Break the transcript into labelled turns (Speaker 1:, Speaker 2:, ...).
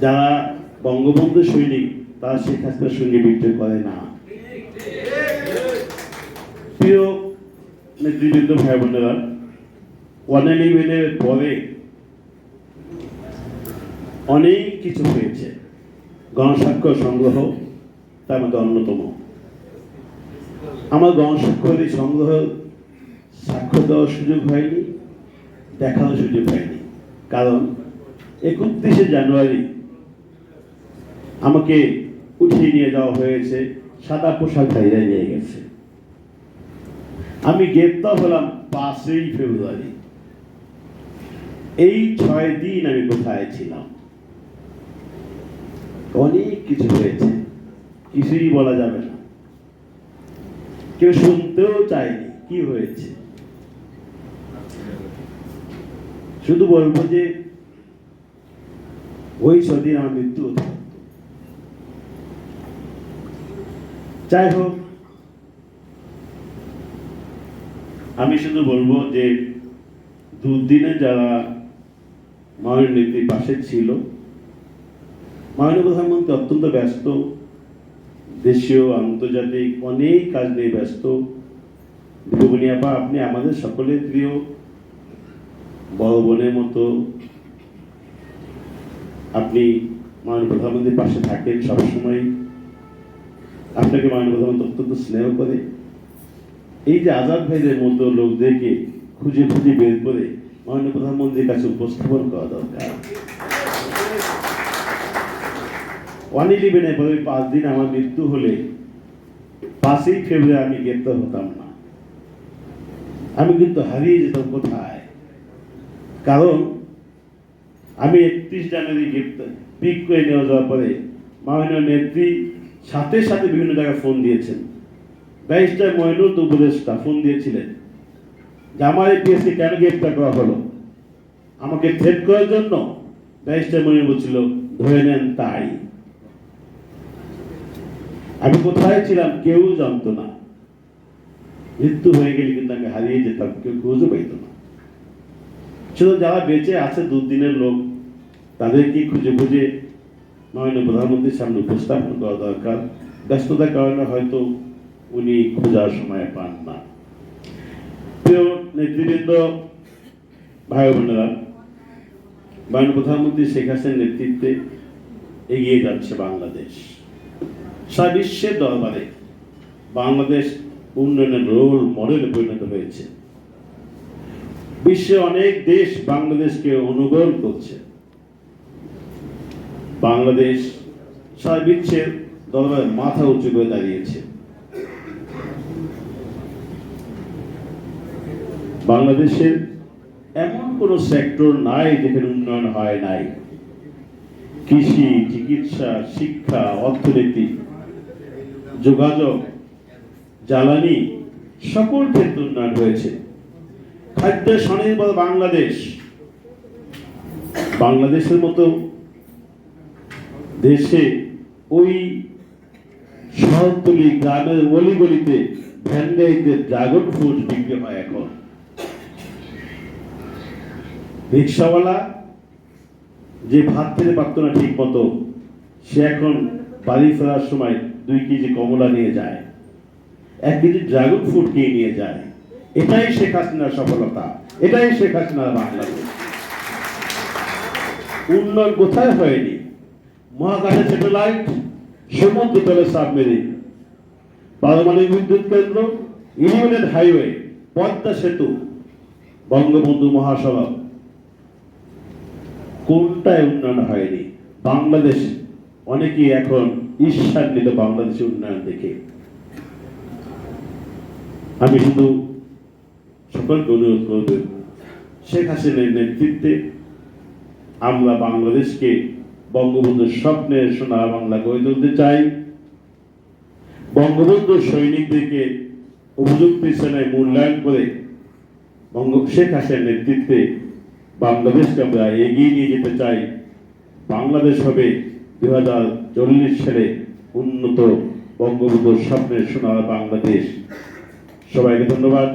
Speaker 1: যারা বঙ্গবন্ধু সৈনিক তারা শেখ হাসিনার সঙ্গে বিদ্রোহ করে না। প্রিয় নেতৃবৃন্দ, ভাই বোনেরা, 111-এর পরে অনেক কিছু হয়েছে। গণস্বাক্ষর সংগ্রহ তার মধ্যে অন্যতম। আমার গণস্বাক্ষরের সংগ্রহ স্বাক্ষর দেওয়ার সুযোগ হয়নি, দেখানোর সুযোগ হয়নি, কারণ 31শে জানুয়ারি আমাকে উঠিয়ে নিয়ে যাওয়া হয়েছে, সাদা পোশাকধারীরা নিয়ে গেছে। আমি গ্রেপ্তার হলাম 5ই ফেব্রুয়ারি। এই 6 দিন আমি কোথায় ছিলাম? অনেক কিছু হয়েছে, কিছুই বলা যাবে না, কেউ শুনতেও চায়নি কি হয়েছে। শুধু বলবো যে ওই সেদিন আমার মৃত্যু হতে পারত। যাই হোক, আমি শুধু বলবো যে দুদিনে যারা মাননীয় নেত্রীর পাশে ছিল, মাননীয় প্রধানমন্ত্রী অত্যন্ত ব্যস্ত, দেশীয় আন্তর্জাতিক অনেক কাজ নিয়ে ব্যস্ত। দীপমণি আপা, আপনি আমাদের সকলের প্রিয়, বড় বোনের মতো। আপনি মাননীয় প্রধানমন্ত্রীর পাশে থাকেন সবসময়, আপনাকে মাননীয় প্রধানমন্ত্রী অত্যন্ত স্নেহ করে। এই যে আজাদ ভাইদের মতো লোকদেরকে খুঁজে খুঁজে বের করে মাননীয় প্রধানমন্ত্রীর কাছে উপস্থাপন করা দরকার। 111-এর পরে 5 দিন আমার মৃত্যু হলে 5ই ফেব্রুয়ারি আমি গ্রেপ্তার হতাম না, আমি কিন্তু হারিয়ে যেতাম কোথায়। কারণ আমি 31 জানুয়ারি গ্রেপ্তার পিক করে নেওয়া যাওয়ার পরে মাননীয় নেত্রী সাথে সাথে বিভিন্ন জায়গায় ফোন দিয়েছেন। ব্যারিস্টার মইনুল উপদেষ্টা ফোন দিয়েছিলেন যে আমার এই কেসে কেন গ্রেপ্তার করা হলো, আমাকে থ্রেট করার জন্য। ব্যারিস্টার মইনুল বলছিল ধরে নেন তাই। আমি কোথায় ছিলাম কেউ জানতো না। মৃত্যু হয়ে গেলে কিন্তু আমি হারিয়ে যেতাম, কেউ খুঁজে পাইত না। শুধু যারা বেঁচে আছে দুদিনের লোক, তাদেরকে খুঁজে খুঁজে মাননীয় প্রধানমন্ত্রীর সামনে উপস্থাপন করা দরকার। ব্যস্ততার কারণে হয়তো উনি খোঁজার সময় পান না। প্রিয় নেতৃবৃন্দ, ভাই বোনেরা, মাননীয় প্রধানমন্ত্রী শেখ হাসিনার নেতৃত্বে এগিয়ে যাচ্ছে বাংলাদেশ। সারা বিশ্বের দরবারে বাংলাদেশ উন্নয়নের রোল মডেলে পরিণত হয়েছে। বিশ্বে অনেক দেশ বাংলাদেশকে অনুকরণ করছে। বাংলাদেশ সারা বিশ্বের দরবারে মাথা উঁচু করে দাঁড়িয়েছে। বাংলাদেশের এমন কোন সেক্টর নাই যেখানে উন্নয়ন হয় নাই। কৃষি, চিকিৎসা, শিক্ষা, অর্থনীতি, যোগাযোগ, জ্বালানি, সকল ক্ষেত্রে উন্নয়ন হয়েছে। খাদ্য স্বনির্ভর বাংলাদেশ, বাংলাদেশের মতো দেশে ওই শহরতলি গ্রামের অলিগলিতে ভ্যানগাড়িতে ড্রাগন ফ্রুট বিক্রি হয়। এখন রিক্সাওয়ালা যে ভাত খেতে পারত না ঠিক মতো, সে এখন বাড়ি ফেরার সময় 2 কেজি কমলা নিয়ে যায়, 1 কেজি ড্রাগন ফ্রুট কিনে নিয়ে যায়। এটাই শেখ হাসিনার সফলতা, এটাই শেখ হাসিনার বাংলাদেশ। উন্নয়ন কোথায় হয়নি? মহাকাশে স্যাটেলাইট, সমুদ্র তলে সাবমেরিন, পারমাণবিক বিদ্যুৎ কেন্দ্র, ইউনিয়ন হাইওয়ে, পদ্মা সেতু, বঙ্গবন্ধু মহাসড়ক, কোনটায় উন্নয়ন হয়নি? বাংলাদেশ অনেকেই এখন ঈর্ষান্বিত বাংলাদেশের উন্নয়ন দেখে। আমি শুধু সকলকে অনুরোধ করব, শেখ হাসিনার নেতৃত্বে আমরা বাংলাদেশকে বঙ্গবন্ধুর স্বপ্নের সোনার বাংলা গড়ে তুলতে চাই। বঙ্গবন্ধুর সৈনিকদেরকে উপযুক্ত স্থানে মূল্যায়ন করে শেখ হাসিনার নেতৃত্বে বাংলাদেশকে আমরা এগিয়ে নিয়ে যেতে চাই। বাংলাদেশ হবে 2040 সালে উন্নত বঙ্গবন্ধুর স্বপ্নের সোনার বাংলাদেশ। সবাইকে ধন্যবাদ।